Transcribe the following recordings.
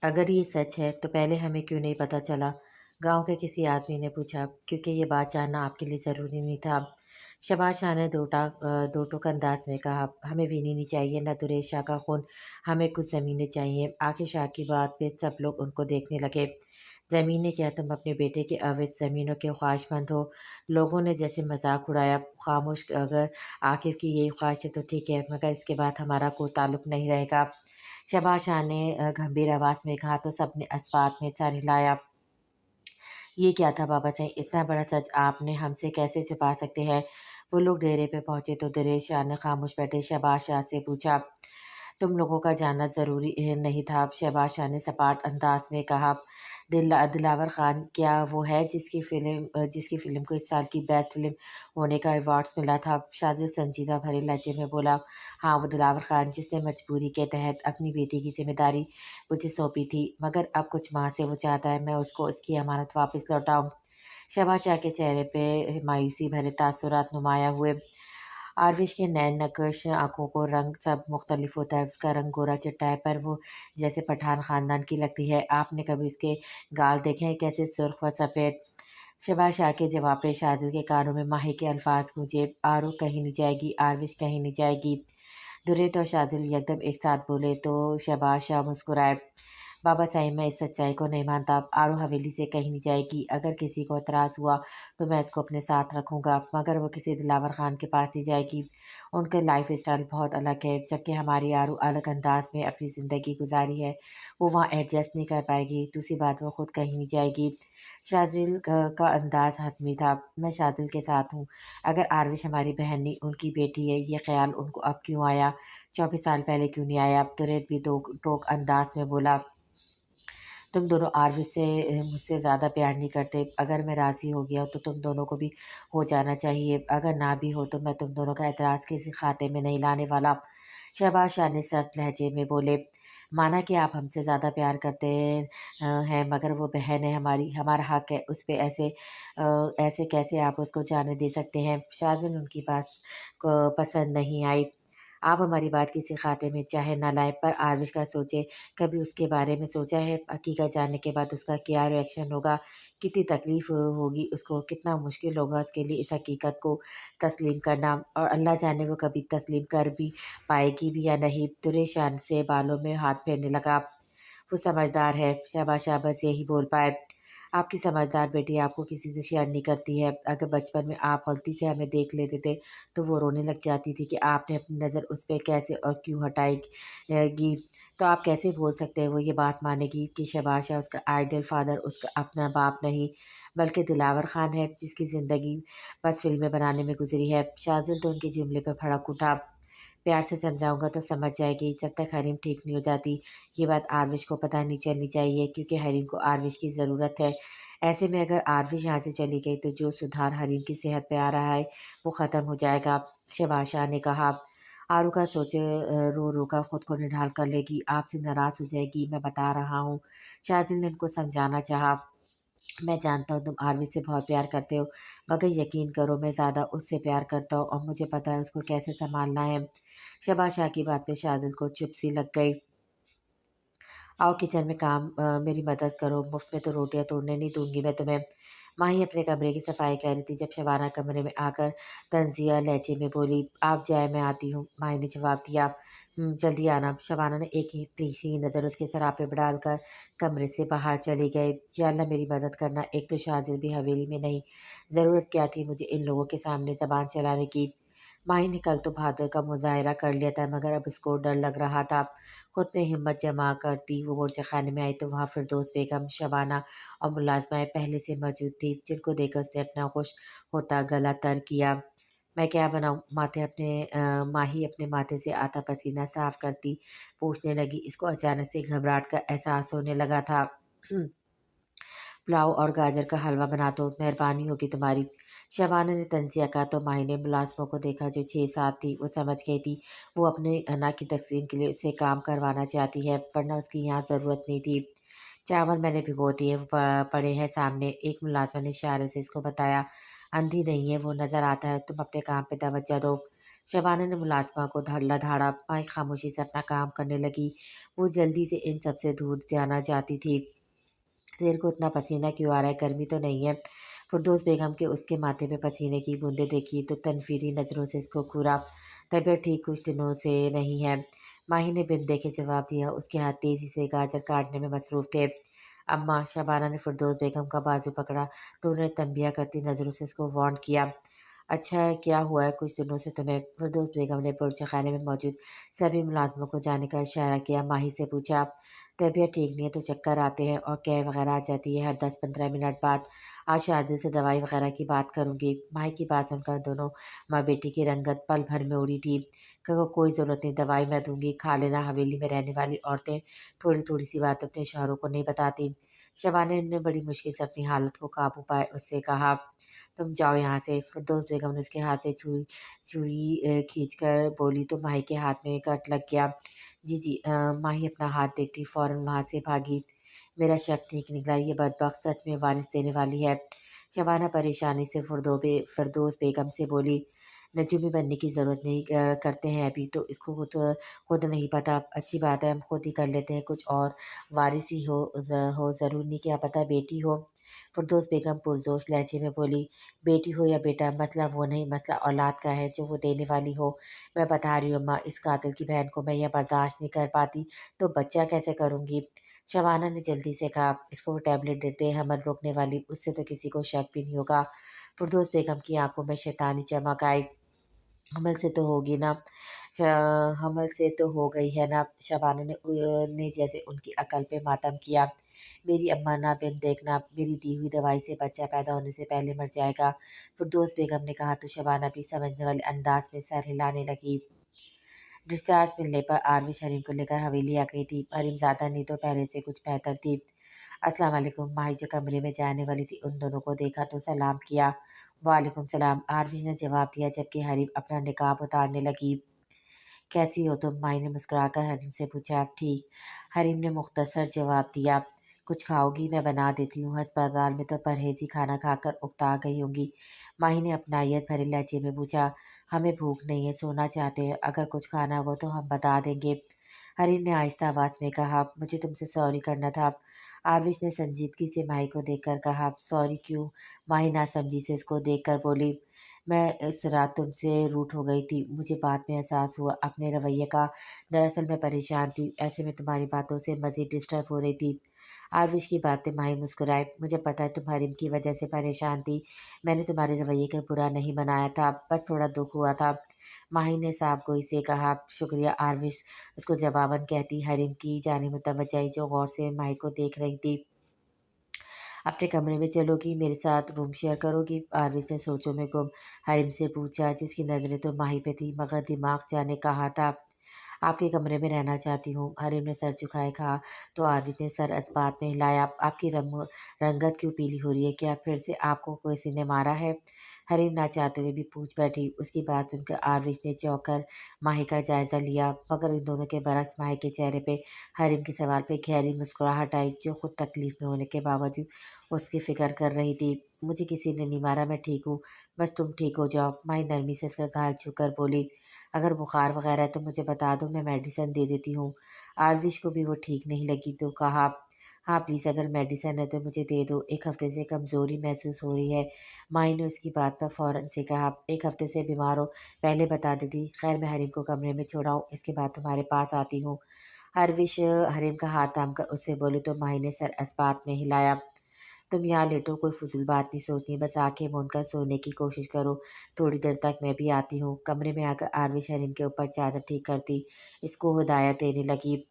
اگر یہ سچ ہے تو پہلے ہمیں کیوں نہیں پتہ چلا؟ گاؤں کے کسی آدمی نے پوچھا۔ کیونکہ یہ بات جاننا آپ کے لیے ضروری نہیں تھا، شہباز شاہ نے دو ٹوک انداز میں کہا۔ ہمیں وینی نہیں چاہیے، نہ دریش شاہ کا خون، ہمیں کچھ زمینیں چاہیے۔ آخر شاہ کی بات پہ سب لوگ ان کو دیکھنے لگے۔ زمینیں کیا؟ تم اپنے بیٹے کے عوض زمینوں کے خواہشمند ہو؟ لوگوں نے جیسے مذاق اڑایا۔ خاموش، اگر عاقب کی یہی خواہش ہے تو ٹھیک ہے، مگر اس کے بعد ہمارا کوئی تعلق نہیں رہے گا۔ شہباز شاہ نے گمبھیر آواز میں کہا تو سب نے اسبات میں سر ہلایا۔ یہ کیا تھا بابا جان؟ اتنا بڑا سچ آپ نے ہم سے کیسے چھپا سکتے ہیں؟ وہ لوگ ڈیرے پہ پہنچے تو دریش شاہ نے خاموش بیٹھے شہباز شاہ سے پوچھا، تم لوگوں کا جاننا ضروری نہیں تھا؟ شہباز شاہ نے سپاٹ انداز میں کہا، دلاور خان کیا وہ ہے جس کی فلم کو اس سال کی بیسٹ فلم ہونے کا ایوارڈز ملا تھا؟ شاذل سنجیدہ بھرے لہجے میں بولا، ہاں وہ دلاور خان جس نے مجبوری کے تحت اپنی بیٹی کی ذمہ داری مجھے سونپی تھی، مگر اب کچھ ماہ سے وہ چاہتا ہے میں اس کو اس کی امانت واپس لوٹاؤں۔ شہباز شاہ کے چہرے پہ مایوسی بھرے تاثرات نمایاں ہوئے۔ آروش کے نین نقش آنکھوں کو رنگ سب مختلف ہوتا ہے، اس کا رنگ گورا چٹا ہے پر وہ جیسے پٹھان خاندان کی لگتی ہے۔ آپ نے کبھی اس کے گال دیکھے ہیں کیسے سرخ و سفید؟ شہباز شاہ کے جواب پہ شاذل کے کانوں میں ماہی کے الفاظ گونجے، آرو کہیں نہیں جائے گی، آروش کہیں نہیں جائے گی۔ دریت اور شاذل یکدم ایک ساتھ بولے تو شہباز شاہ مسکرائے، بابا صاحب میں اس سچائی کو نہیں مانتا، آرو حویلی سے کہیں نہیں جائے گی۔ اگر کسی کو اعتراض ہوا تو میں اس کو اپنے ساتھ رکھوں گا، مگر وہ کسی دلاور خان کے پاس نہیں جائے گی۔ ان کے لائف اسٹائل بہت الگ ہے، جبکہ ہماری آرو الگ انداز میں اپنی زندگی گزاری ہے، وہ وہاں ایڈجسٹ نہیں کر پائے گی۔ دوسری بات وہ خود کہیں نہیں جائے گی۔ شاذل کا انداز حتمی تھا، میں شاذل کے ساتھ ہوں۔ اگر آروش ہماری بہن نہیں ان کی بیٹی ہے، یہ خیال ان کو اب کیوں آیا؟ 24 سال پہلے کیوں نہیں آیا؟ دریت بھی دو ٹوک انداز میں بولا، تم دونوں آروش سے مجھ سے زیادہ پیار نہیں کرتے، اگر میں راضی ہو گیا تو تم دونوں کو بھی ہو جانا چاہیے، اگر نہ بھی ہو تو میں تم دونوں کا اعتراض کسی کھاتے میں نہیں لانے والا۔ شہباز شاہ نے سرد لہجے میں بولے، مانا کہ آپ ہم سے زیادہ پیار کرتے ہیں مگر وہ بہن ہے ہماری، ہمارا حق ہے اس پہ، ایسے کیسے آپ اس کو جانے دے سکتے ہیں؟ شاذل ان کی بات کو پسند نہیں آئی، آپ ہماری بات کسی خاتے میں چاہے نہ لائیں پر آروش کا سوچے، کبھی اس کے بارے میں سوچا ہے حقیقت جاننے کے بعد اس کا کیا ری ایکشن ہوگا؟ کتنی تکلیف ہوگی اس کو، کتنا مشکل ہوگا اس کے لیے اس حقیقت کو تسلیم کرنا، اور اللہ جانے وہ کبھی تسلیم کر بھی پائے گی بھی یا نہیں۔ دریش شاہ سے بالوں میں ہاتھ پھیرنے لگا، وہ سمجھدار ہے۔ شہباز شاہ بس یہی بول پائے، آپ کی سمجھدار بیٹی آپ کو کسی سے شیئر نہیں کرتی ہے، اگر بچپن میں آپ غلطی سے ہمیں دیکھ لیتے تھے تو وہ رونے لگ جاتی تھی کہ آپ نے اپنی نظر اس پہ کیسے اور کیوں ہٹائی گی، تو آپ کیسے بول سکتے ہیں وہ یہ بات مانے گی کہ شہباز شاہ اس کا آئیڈل فادر، اس کا اپنا باپ نہیں بلکہ دلاور خان ہے جس کی زندگی بس فلمیں بنانے میں گزری ہے؟ شاذل تو ان کے جملے پہ بھڑک اٹھا، پیار سے سمجھاؤں گا تو سمجھ جائے گی، جب تک حریم ٹھیک نہیں ہو جاتی یہ بات آروش کو پتہ نہیں چلنی چاہیے، کیونکہ حریم کو آروش کی ضرورت ہے۔ ایسے میں اگر آروش یہاں سے چلی گئی تو جو سدھار حریم کی صحت پہ آ رہا ہے وہ ختم ہو جائے گا۔ شہباز شاہ نے کہا، آرو کا سوچے رو رو کر خود کو نڈھال کر لے گی، آپ سے ناراض ہو جائے گی، میں بتا رہا ہوں۔ شاذل نے ان کو سمجھانا چاہا، میں جانتا ہوں تم آروش سے بہت پیار کرتے ہو، مگر یقین کرو میں زیادہ اس سے پیار کرتا ہوں اور مجھے پتہ ہے اس کو کیسے سنبھالنا ہے۔ شہباز شاہ کی بات پہ شاذل کو چپ سی لگ گئی، آؤ کچن میں کام میری مدد کرو، مفت میں تو روٹیاں توڑنے نہیں دوں گی میں تمہیں۔ ماہی اپنے کمرے کی صفائی کر رہی تھی جب شبانہ کمرے میں آ کر طنزیہ لہجے میں بولی، آپ جائیں میں آتی ہوں۔ ماہی نے جواب دیا، جلدی آنا۔ شبانہ نے ایک ہی تیکھی نظر اس کے سراپے پہ ڈال کر کمرے سے باہر چلی گئے۔ یا اللہ میری مدد کرنا، ایک تو شاذل بھی حویلی میں نہیں، ضرورت کیا تھی مجھے ان لوگوں کے سامنے زبان چلانے کی؟ ماہی نے کل تو بہادر کا مظاہرہ کر لیا تھا مگر اب اس کو ڈر لگ رہا تھا، خود میں ہمت جمع کرتی وہ مورچہ خانے میں آئی تو وہاں فردوس بیگم، شبانہ اور ملازمہ پہلے سے موجود تھی، جن کو دیکھ کر اس نے اپنا خوش ہوتا گلا تر کیا۔ میں کیا بناؤں؟ ماہی اپنے ماتھے سے آتا پسینہ صاف کرتی پوچھنے لگی، اس کو اچانک سے گھبراہٹ کا احساس ہونے لگا تھا۔ پلاؤ اور گاجر کا حلوہ بنا دو، مہربانی ہوگی تمہاری۔ شبانہ نے طنزیہ کہا تو ماہی نے ملازموں کو دیکھا جو 6-7 تھی، وہ سمجھ گئی تھی وہ اپنے انا کی تقسیم کے لیے اسے کام کروانا چاہتی ہے ورنہ اس کی یہاں ضرورت نہیں تھی۔ चावल मैंने भिगो दिए, वो पड़े हैं सामने। एक मुलाज़िम ने इशारे से इसको बताया, अंधी नहीं है, वो नज़र आता है, तुम अपने काम पे तवज्जो दो। शबाना ने मुलाज़िमा को धड़ल्ला झाड़ा, माई खामोशी से अपना काम करने लगी। वो जल्दी से इन सब से दूर जाना चाहती थी। तेरे को इतना पसीना क्यों आ रहा है, गर्मी तो नहीं है? फिरदौस बेगम के उसके माथे पे पसीने की बूंदें देखी तो तनफीरी नज़रों से इसको घूरा। तबीयत ठीक कुछ दिनों से नहीं है, माही ने बिन देखे जवाब दिया। उसके हाथ तेज़ी से गाजर काटने में मसरूफ़ थे। अम्मा, शबाना ने फिरदौस बेगम का बाजू पकड़ा तो उन्हें तंबिया करती नज़रों से उसको वार्न किया। अच्छा है, क्या हुआ है कुछ दिनों से तुम्हें? फिरदौस बेगम ने बुर्ज खाने में मौजूद सभी मुलाजमों को जाने का इशारा किया। माही से पूछा, तबीयत ठीक नहीं है तो चक्कर आते हैं और कै वगैरह आ जाती है हर 10-15 मिनट बाद। आज शादी से दवाई वगैरह की बात करूंगी। माही की बात सुनकर दोनों माँ बेटी की रंगत पल भर में उड़ी थी। कहो कोई ज़रूरत नहीं, दवाई मैं दूंगी, खा लेना। हवेली में रहने वाली औरतें थोड़ी थोड़ी सी बात अपने शौहरों को नहीं बताती। शबाना ने बड़ी मुश्किल से अपनी हालत को काबू पाए उससे कहा, तुम जाओ यहाँ से। फिरदौस बेगम ने उसके हाथ से छुरी छुरी खींचकर बोली तो माही के हाथ में कट लग गया। जी जी, माही अपना हाथ देखती फ़ौरन वहाँ से भागी। मेरा शक ठीक निकला, ये बदबख्त सच में वारिस देने वाली है। शबाना परेशानी से फिरदौस बेगम से बोली, नजूमी बनने की ज़रूरत नहीं, करते हैं अभी तो इसको खुद नहीं पता। अच्छी बात है, हम खुद ही कर लेते हैं कुछ और। वारिस ही हो, ज़रूर नहीं, क्या पता बेटी हो। फिरदौस बेगम पुरजोश लहजे में बोली, बेटी हो या बेटा, मसला वो नहीं, मसला औलाद का है जो वो देने वाली हो। मैं बता रही हूँ अम्मा, इस कातिल की बहन को मैं यह बर्दाश्त नहीं कर पाती तो बच्चा कैसे करूँगी? शबाना ने जल्दी से कहा, इसको वो टैबलेट देते हैं हमल रोकने वाली, उससे तो किसी को शक भी नहीं होगा। फिरदौस बेगम की आंखों में शैतानी चमक आई। हमल से तो होगी ना, हमल से तो हो गई है ना। शबाना ने जैसे उनकी अकल पे मातम किया। मेरी अम्मा ना बिन देखना, मेरी दी हुई दवाई से बच्चा पैदा होने से पहले मर जाएगा। फिरदौस बेगम ने कहा तो शबाना भी समझने वाले अंदाज में सर हिलाने लगी। डिस्चार्ज मिलने पर आरविश हरीम को लेकर हवेली आ गई थी। हरीम ज़्यादा नहीं तो पहले से कुछ बेहतर थी। अस्सलाम वालेकुम। माही जो कमरे में जाने वाली थी उन दोनों को देखा तो सलाम किया। वालेकुम सलाम, आरविश ने जवाब दिया जबकि हरीम अपना निकाब उतारने लगी। कैसी हो तुम? माही ने मुस्कुराकर हरीम से पूछा। ठीक, हरीम ने मुख्तसर जवाब दिया। कुछ खाओगी? मैं बना देती हूँ, अस्पताल में तो परहेजी खाना खाकर उकता गई होंगी। माही ने अपनायत भरे लहजे में पूछा। हमें भूख नहीं है, सोना चाहते हैं, अगर कुछ खाना हो तो हम बता देंगे। हरीम ने आहिस्ता आवाज में कहा, मुझे तुमसे सॉरी करना था। आरविश ने संजीदगी से माही को देखकर कहा, सॉरी क्यों? माही नासमझी से उसको देखकर बोली, मैं इस रात तुमसे रूठ हो गई थी, मुझे बाद में एहसास हुआ अपने रवैये का। दरअसल मैं परेशान थी, ऐसे में तुम्हारी बातों से मज़ीद डिस्टर्ब हो रही थी। आरविश की बातें माही मुस्कुराए। मुझे पता है तुम हरीम की वजह से परेशान थी, मैंने तुम्हारे रवैये का बुरा नहीं बनाया था, बस थोड़ा दुख हुआ था। माही ने साफ गोई से कहा। शुक्रिया आरविश, उसको जवाबन कहती हरीम की जानिब मुतवज्जो आई जो गौर से माही को देख रही थी। अपने कमरे में चलोगी, मेरे साथ रूम शेयर करोगी? आरविश ने सोचों में गुम हरीम से पूछा, जिसकी नज़रें तो माही पे थी मगर दिमाग जाने कहाँ था। आपके कमरे में रहना चाहती हूँ, हरीम ने सर झुकाए कहा तो आरविश ने सर इस्बात में हिलाया। आपकी रंगत क्यों पीली हो रही है? क्या फिर से आपको किसी ने मारा है? हरीम ना चाहते हुए भी पूछ बैठी। उसकी बात सुनकर आरविश ने चौंक कर माही का जायजा लिया मगर इन दोनों के बरक्स माही के चेहरे पे हरीम के सवाल पे गहरी मुस्कुराहट आई जो खुद तकलीफ में होने के बावजूद उसकी फिक्र कर रही थी। मुझे किसी ने नहीं मारा, मैं ठीक हूँ, बस तुम ठीक हो जाओ। माही नरमी से उसका गाल छूकर बोली, अगर बुखार वगैरह है तो मुझे बता दो, मैं मेडिसिन दे देती हूँ। आरविश को भी वो ठीक नहीं लगी तो कहा, हाँ प्लीज़, अगर मेडिसिन है तो मुझे दे दो, एक हफ्ते से कमज़ोरी महसूस हो रही है। माही ने उसकी बात पर फ़ौरन से कहा, एक हफ्ते से बीमार हो, पहले बता देती। खैर मैं हरीम को कमरे में छोड़ाऊँ, इसके बाद तुम्हारे पास आती हूँ। हरविश हरीम का हाथ थाम कर उससे बोली तो माही ने सर इस्बात में हिलाया। तुम यहाँ लेटो, कोई फजूल बात नहीं सोचनी, बस आंखें मूंद कर सोने की कोशिश करो, थोड़ी देर तक मैं भी आती हूँ। कमरे में आकर आरविश हरीम के ऊपर चादर ठीक करती इसको हिदायत देने लगी।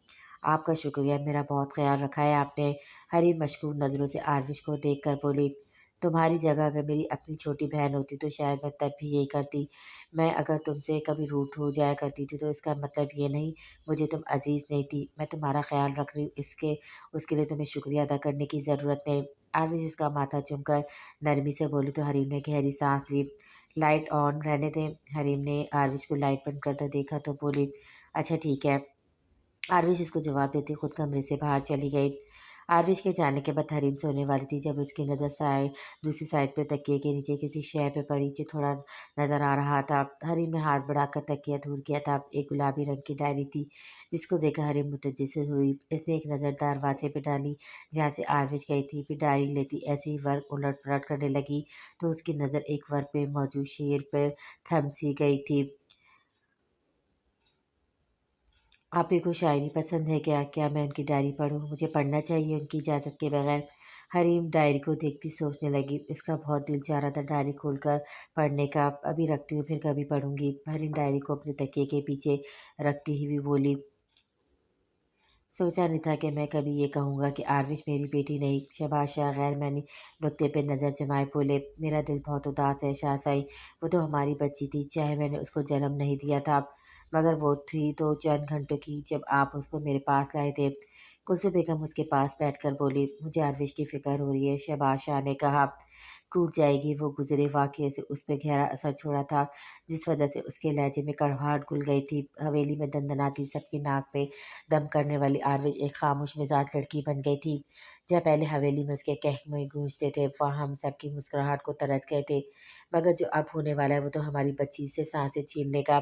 आपका शुक्रिया, मेरा बहुत ख्याल रखा है आपने। हरीम मशकूर नज़रों से आरविश को देख कर बोली, तुम्हारी जगह अगर मेरी अपनी छोटी बहन होती तो शायद मैं तब भी यही करती। मैं अगर तुमसे कभी रूठ हो जाया करती थी तो इसका मतलब ये नहीं मुझे तुम अजीज़ नहीं थी। मैं तुम्हारा ख्याल रख रही हूँ, इसके उसके लिए तुम्हें शुक्रिया अदा करने की ज़रूरत नहीं। आरविश उसका माथा चूमकर नरमी से बोली तो हरीम ने गहरी सांस ली। लाइट ऑन रहने दें। हरीम ने आरविश को लाइट बंद करता देखा तो बोली, अच्छा ठीक है। आरविश इसको जवाब देते खुद कमरे से बाहर चली गई। आरविश के जाने के बाद हरीम सोने वाली थी जब उसकी नज़र दूसरी साइड पे तकिए के नीचे किसी शय पे पड़ी जो थोड़ा नज़र आ रहा था। हरीम ने हाथ बढ़ाकर तकिया दूर किया था। एक गुलाबी रंग की डायरी थी जिसको देखकर हरीम मुतज्जिस हुई। इसने एक नज़र दरवाजे पे डाली जहाँ से आरविश गई थी, फिर डायरी लेती ऐसे ही वर्क उलट पलट करने लगी तो उसकी नज़र एक वर्क पे मौजूद शेर पर थम सी गई थी। आप ही को शायरी पसंद है क्या? क्या मैं उनकी डायरी पढ़ूँ? मुझे पढ़ना चाहिए उनकी इजाज़त के बगैर। हरीम डायरी को देखती सोचने लगी। इसका बहुत दिल चाह रहा था डायरी खोलकर पढ़ने का। अभी रखती हूँ, फिर कभी पढ़ूँगी। हरीम डायरी को अपने तकिए के पीछे रखती हुई बोली, सोचा नहीं था कि मैं कभी ये कहूँगा कि आरविश मेरी बेटी नहीं। शहबाज शाह गैर मैंने नुक्ते पे नज़र जमाए बोले, मेरा दिल बहुत उदास है शाहसाई। वो तो हमारी बच्ची थी, चाहे मैंने उसको जन्म नहीं दिया था, मगर वो थी तो चंद घंटों की जब आप उसको मेरे पास लाए थे। कुलसुम बेगम उसके पास बैठकर बोली, मुझे आरविश की फ़िक्र हो रही है। शहबाज शाह ने कहा, टूट जाएगी। वो गुजरे वाक़ये से उस पे गहरा असर छोड़ा था, जिस वजह से उसके लहजे में कड़वाहट घुल गई थी। हवेली में दनदनाती सबकी नाक पे दम करने वाली आरविश एक खामोश मिजाज लड़की बन गई थी। जहाँ पहले हवेली में उसके कहकमे गूंजते थे, वहाँ हम सबकी मुस्कुराहट को तरस गए थे। मगर जो अब होने वाला है वो तो हमारी बच्ची से सांसें छीन लेगा।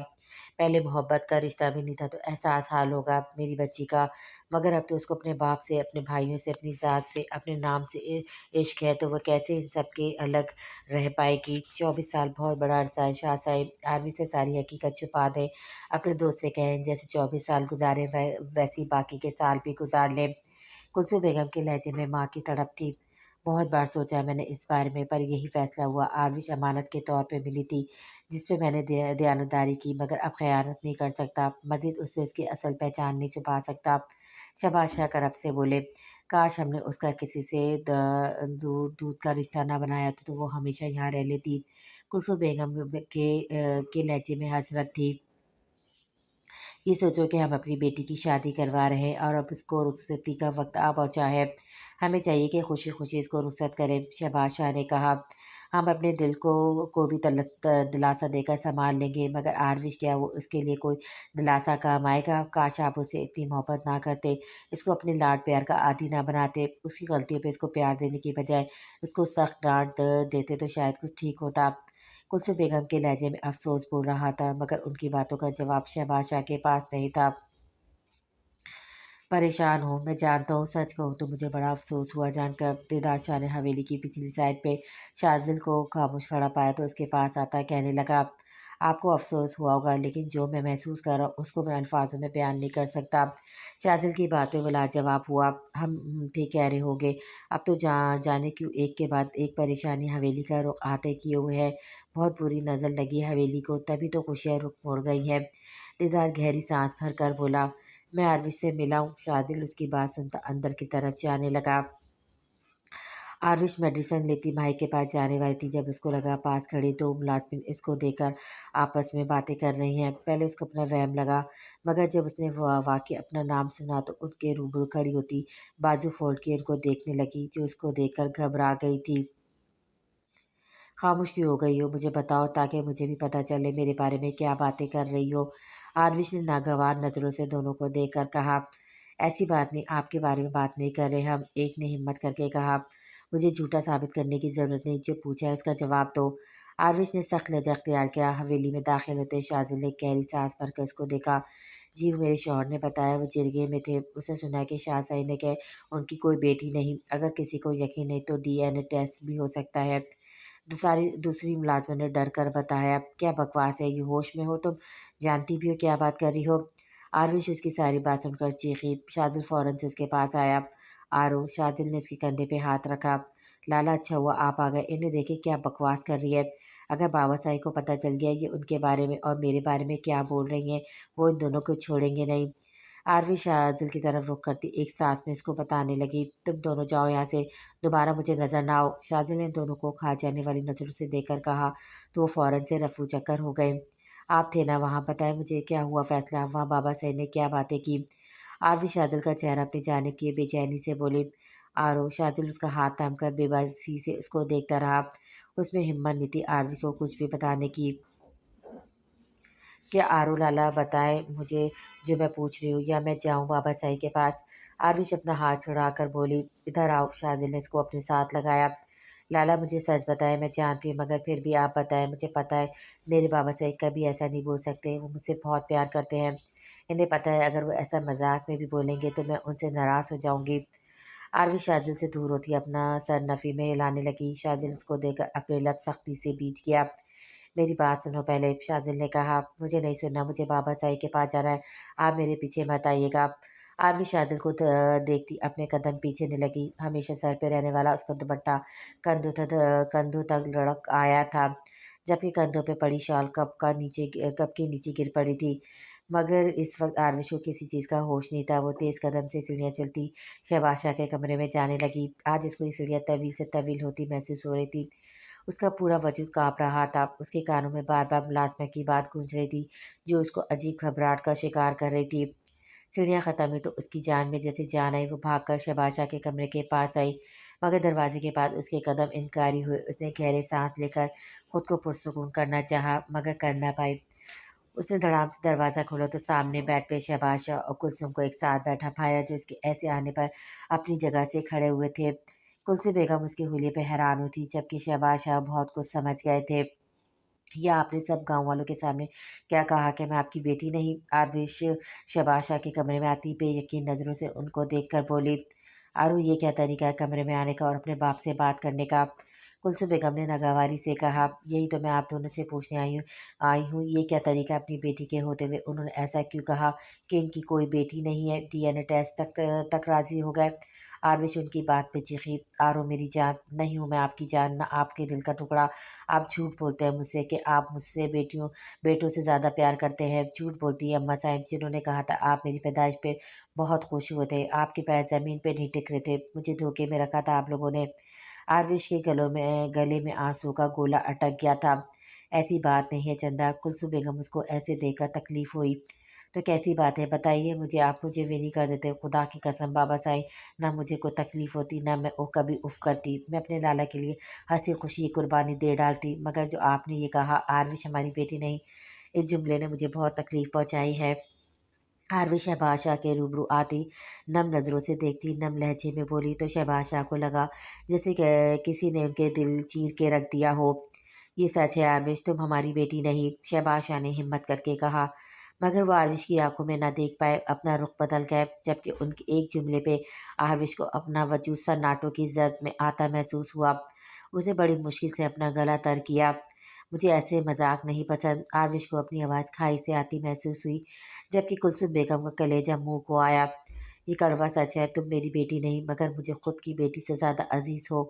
पहले मोहब्बत का रिश्ता भी नहीं था तो एहसास हाल होगा मेरी बच्ची का, मगर अब तो उसको अपने बाप से, अपने भाइयों से, अपनी ज़ात से, अपने नाम से इश्क है तो वह कैसे इन सब के अलग रह पाएगी। 24 साल बहुत बड़ा अरसा है शाह साहिब। आर्मी से सारी हकीकत छुपा दें, अपने दोस्त से कहें जैसे 24 साल गुजारे वैसे ही बाकी के साल भी गुजार लें। कुलसुम बेगम के लहजे में माँ की तड़प थी। बहुत बार सोचा मैंने इस बारे में, पर यही फैसला हुआ। आरविश अमानत के तौर पे मिली थी जिस पे मैंने दयानतदारी की, मगर अब ख़यानत नहीं कर सकता। मज़ीद उससे उसकी असल पहचान नहीं छुपा सकता। शहबाज शाह करब से बोले, काश हमने उसका किसी से दूर दूध का रिश्ता ना बनाया तो वो हमेशा यहाँ रह लेती। कुलसुम बेगम के लहजे में हसरत थी। ये सोचो कि हम अपनी बेटी की शादी करवा रहे हैं और अब इसको रुखसती का वक्त आ पहुंचा है। हमें चाहिए कि खुशी खुशी इसको रुखसत करें। शहबाज शाह ने कहा, हम अपने दिल को भी दिलासा देकर संभाल लेंगे, मगर आरविश क्या वो उसके लिए कोई दिलासा काम आएगा? काश आप उसे इतनी मोहब्बत ना करते, इसको अपने लाड प्यार का आदी ना बनाते। उसकी गलतियों पे इसको प्यार देने की बजाय उसको सख्त डांट देते तो शायद कुछ ठीक होता। कुलसुम बेगम के लहजे में अफसोस बोल रहा था, मगर उनकी बातों का जवाब शहबाज शाह के पास नहीं था। परेशान हूँ, मैं जानता हूँ। सच कहूँ तो मुझे बड़ा अफ़सोस हुआ जानकर। देदार शाह ने हवेली की पिछली साइड पे शाज़िल को खामोश खड़ा पाया तो उसके पास आता कहने लगा, आपको अफ़सोस हुआ होगा, लेकिन जो मैं महसूस कर रहा हूँ उसको मैं अल्फाजों में बयान नहीं कर सकता। शाज़िल की बात पे वो लाजवाब हुआ। हम ठीक कह रहे होगे। अब तो जाने क्यों एक के बाद एक परेशानी हवेली का रुख आते किए हुए है। बहुत बुरी नज़र लगी है हवेली को, तभी तो खुशियाँ रुख मोड़ गई है। देदार गहरी सांस भर कर बोला, मैं आरविश से मिला हूँ। शादिल उसकी बात सुनता अंदर की तरफ जाने लगा। आरविश मेडिसिन लेती माई के पास जाने वाली थी जब उसको लगा पास खड़ी दो मुलाजमिन इसको देखकर आपस में बातें कर रही हैं। पहले उसको अपना वहम लगा, मगर जब उसने वाकई अपना नाम सुना तो उनके रूबरू खड़ी होती बाजू फोल्ड के उनको देखने लगी, जो उसको देखकर घबरा गई थी। खामोश क्यों हो गई हो? मुझे बताओ ताकि मुझे भी पता चले मेरे बारे में क्या बातें कर रही हो। आरविश ने नागवार नज़रों से दोनों को देखकर कहा, ऐसी बात नहीं, आपके बारे में बात नहीं कर रहे हम। एक ने हिम्मत करके कहा, मुझे झूठा साबित करने की ज़रूरत नहीं, जो पूछा है उसका जवाब दो। आरविश ने सख्त लहजा अख्तियार किया। हवेली में दाखिल होते शाजिल ने गहरी सांस भरकर उसको देखा। जी, वो मेरे शौहर ने बताया, वो जिरगे में थे। उसने सुना है कि शाह साई ने कहा उनकी कोई बेटी नहीं। अगर किसी को यकीन नहीं तो डीएनए टेस्ट भी हो सकता है। दूसरी मुलाज़िम ने डर कर बताया, क्या बकवास है ये? होश में हो तुम? जानती भी हो क्या बात कर रही हो? आरुष उसकी सारी बात सुनकर चीखी। शादिल फ़ौरन से उसके पास आया। आरो, शादिल ने उसके कंधे पे हाथ रखा। लाला, अच्छा हुआ आप आ गए। इन्हें देखे क्या बकवास कर रही है। अगर बाबा साई को पता चल गया ये उनके बारे में और मेरे बारे में क्या बोल रही हैं, वो इन दोनों को छोड़ेंगे नहीं। आरवी शादिल की तरफ रुख करती एक सांस में इसको बताने लगी, तुम दोनों जाओ यहाँ से, दोबारा मुझे नजर ना आओ। शादिल ने दोनों को खा जाने वाली नजरों से देखकर कहा तो वो फौरन से रफू चक्कर हो गए। आप थे ना वहाँ, बताए मुझे क्या हुआ फैसला, वहाँ बाबा सैन ने क्या बातें की? आरवी शादिल का चेहरा अपनी जानिब किए बेचैनी से बोली। आरो, शादिल उसका हाथ थाम कर बेबसी से उसको देखता रहा। उसमें हिम्मत नहीं थी आरवी को कुछ भी बताने की। क्या आरू लाला बताएं मुझे जो मैं पूछ रही हूँ, या मैं जाऊँ बाबा साई के पास? आरविश अपना हाथ छुड़ाकर बोली, इधर आओ। शाजिल ने इसको अपने साथ लगाया। लाला मुझे सच बताएं, मैं जानती हूँ मगर फिर भी आप बताएं। मुझे पता है मेरे बाबा साई कभी ऐसा नहीं बोल सकते, वो मुझसे बहुत प्यार करते हैं। इन्हें पता है अगर वो ऐसा मजाक में भी बोलेंगे तो मैं उनसे नाराज़ हो जाऊंगी। आरवी शाजिल से दूर होती अपना सर नफ़ी में हिलाने लगी। शाजिल उसको देखकर अपने लब सख्ती से बीच गया। मेरी बात सुनो पहले, शाजिल ने कहा। मुझे नहीं सुनना, मुझे बाबा साई के पास जाना है, आप मेरे पीछे मत आइएगा। आरवी शाजिल को देखती अपने कदम पीछे ने लगी। हमेशा सर पे रहने वाला उसका दुपट्टा कंधों तक लुढ़क आया था, जबकि कंधों पे पड़ी शॉल कब के नीचे गिर पड़ी थी। मगर इस वक्त आरविश को किसी चीज़ का होश नहीं था। वो तेज़ कदम से सीढ़ियाँ चलती शहबाज के कमरे में जाने लगी। आज इसको ये सीढ़ियाँ तवील से तवील होती महसूस हो रही थी। उसका पूरा वजूद काँप रहा था। उसके कानों में बार बार मुलाजमा की बात गूंज रही थी, जो उसको अजीब घबराहट का शिकार कर रही थी। सीढ़ियाँ ख़त्म हुई तो उसकी जान में जैसे जान आई। वो भागकर शहबाज के कमरे के पास आई, मगर दरवाजे के बाद उसके कदम इनकारी हुए। उसने गहरे सांस लेकर खुद को पुरसुकून करना चाहा, मगर कर ना पाई। उसने धड़ाम से दरवाज़ा खोला तो सामने बेड पे शहबाज और कुलसुम को एक साथ बैठा पाया, जो उसके ऐसे आने पर अपनी जगह से खड़े हुए थे। कुलसुम बेगम उसके हुलिये पे हैरान हुई थी, जबकि शहबाज बहुत कुछ समझ गए थे। या आपने सब गांव वालों के सामने क्या कहा कि मैं आपकी बेटी नहीं? आरविश शहबाज के कमरे में आती बेयकीन नज़रों से उनको देखकर बोली। आरू, ये क्या तरीका है कमरे में आने का और अपने बाप से बात करने का? कुलसुम बेगम ने नागवारी से कहा। यही तो मैं आप दोनों से पूछने आई हूँ, ये क्या तरीका है अपनी बेटी के होते हुए? उन्होंने ऐसा क्यों कहा कि इनकी कोई बेटी नहीं है? डीएनए टेस्ट तक राजी हो गए। आरविश उनकी बात पे चीखी। आरो मेरी जान, नहीं हूँ मैं आपकी जान, ना आपके दिल का टुकड़ा। आप झूठ बोलते हैं मुझसे कि आप मुझसे बेटों से ज़्यादा प्यार करते हैं। झूठ बोलती है अम्मा साहब, जिन्होंने कहा था आप मेरी पैदाइश पे बहुत खुश हुए थे। आपके पैर ज़मीन पे नहीं टिक रहे थे, मुझे धोखे में रखा था आप लोगों ने। आरविश के गले में आंसू का गोला अटक गया था। ऐसी बात नहीं है चंदा। कुलसुम बेगम उसको ऐसे देखकर तकलीफ हुई। तो कैसी बात है बताइए मुझे, आप मुझे वे नहीं कर देते। खुदा की कसम बाबा साईं, ना मुझे कोई तकलीफ होती, ना मैं कभी उफ करती। मैं अपने लाला के लिए हंसी खुशी कुर्बानी दे डालती, मगर जो आपने ये कहा आरविश हमारी बेटी नहीं, इस जुमले ने मुझे बहुत तकलीफ पहुंचाई है। आरवी शहबाज शाह के रूबरू आती नम नज़रों से देखती, नम लहजे में बोली तो शहबाज शाह को लगा जैसे किसी ने उनके दिल चीर के रख दिया हो। ये सच है आरविश, तुम हमारी बेटी नहीं, शहबाज शाह ने हिम्मत करके कहा। मगर वो आरविश की आंखों में न देख पाए। अपना रुख बदल गए, जबकि उनके एक जुमले पे आरविश को अपना वजूद सन्नाटों की जद में आता महसूस हुआ। उसे बड़ी मुश्किल से अपना गला तर किया। मुझे ऐसे मजाक नहीं पसंद। आरविश को अपनी आवाज़ खाई से आती महसूस हुई, जबकि कुलसुम बेगम का कलेजा मुंह को आया। ये कड़वा सच है, तुम मेरी बेटी नहीं, मगर मुझे खुद की बेटी से ज़्यादा अजीज़ हो।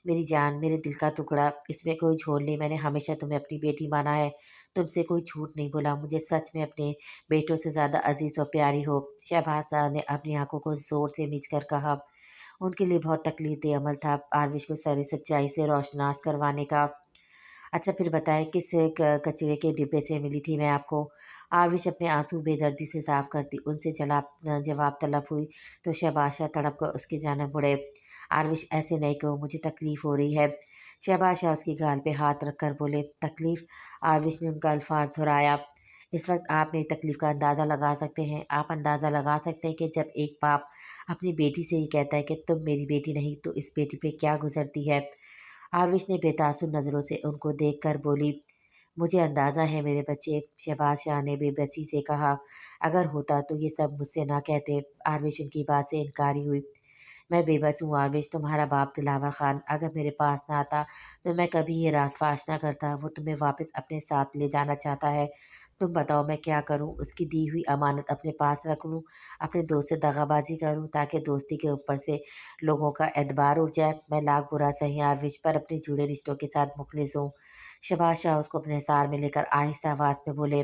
मेरी जान, मेरे दिल का टुकड़ा, इसमें कोई झोल नहीं। मैंने हमेशा तुम्हें अपनी बेटी माना है, तुमसे कोई झूठ नहीं बोला। मुझे सच में अपने बेटों से ज़्यादा अजीज़ और प्यारी हो। शहबाज साहब ने अपनी आंखों को ज़ोर से मीच कर कहा। उनके लिए बहुत तकलीफ दे अमल था आरविश को सारी सच्चाई से रोशनास करवाने का। अच्छा फिर बताएं किस कचरे के डिब्बे से मिली थी मैं आपको? आरविश अपने आंसू बेदर्दी से साफ करती उनसे जवाब तलब हुई तो शहबाज तड़प कर उसकी जानब मुड़े। आरविश ऐसे नहीं कहो, मुझे तकलीफ़ हो रही है। शहबाज उसकी गाल पे हाथ रखकर बोले, तकलीफ़? आरविश ने उनका अल्फाज दोहराया। इस वक्त आप मेरी तकलीफ़ का अंदाज़ा लगा सकते हैं। आप अंदाज़ा लगा सकते हैं कि जब एक बाप अपनी बेटी से ही कहता है कि तुम मेरी बेटी नहीं, तो इस बेटी पे क्या गुजरती है। आरविश ने बेतासुर नज़रों से उनको देखकर बोली, मुझे अंदाज़ा है मेरे बच्चे। शहबाज शाह ने बेबसी से कहा, अगर होता तो ये सब मुझसे ना कहते। आरविश उनकी बात से इनकारी हुई। मैं बेबस हूँ आरविश, तुम्हारा बाप दिलावर खान अगर मेरे पास ना आता तो मैं कभी ये राज फाश ना करता। वो तुम्हें वापस अपने साथ ले जाना चाहता है। तुम बताओ मैं क्या करूँ? उसकी दी हुई अमानत अपने पास रख लूँ, अपने दोस्त से दगाबाजी करूँ ताकि दोस्ती के ऊपर से लोगों का एतबार उठ जाए? मैं लाख बुरा सही आरविश, पर अपने जुड़े रिश्तों के साथ मुखलिस हूँ। शहबाज शाह उसको अपने हिसार में लेकर आहिस्ता आवाज़ में बोले,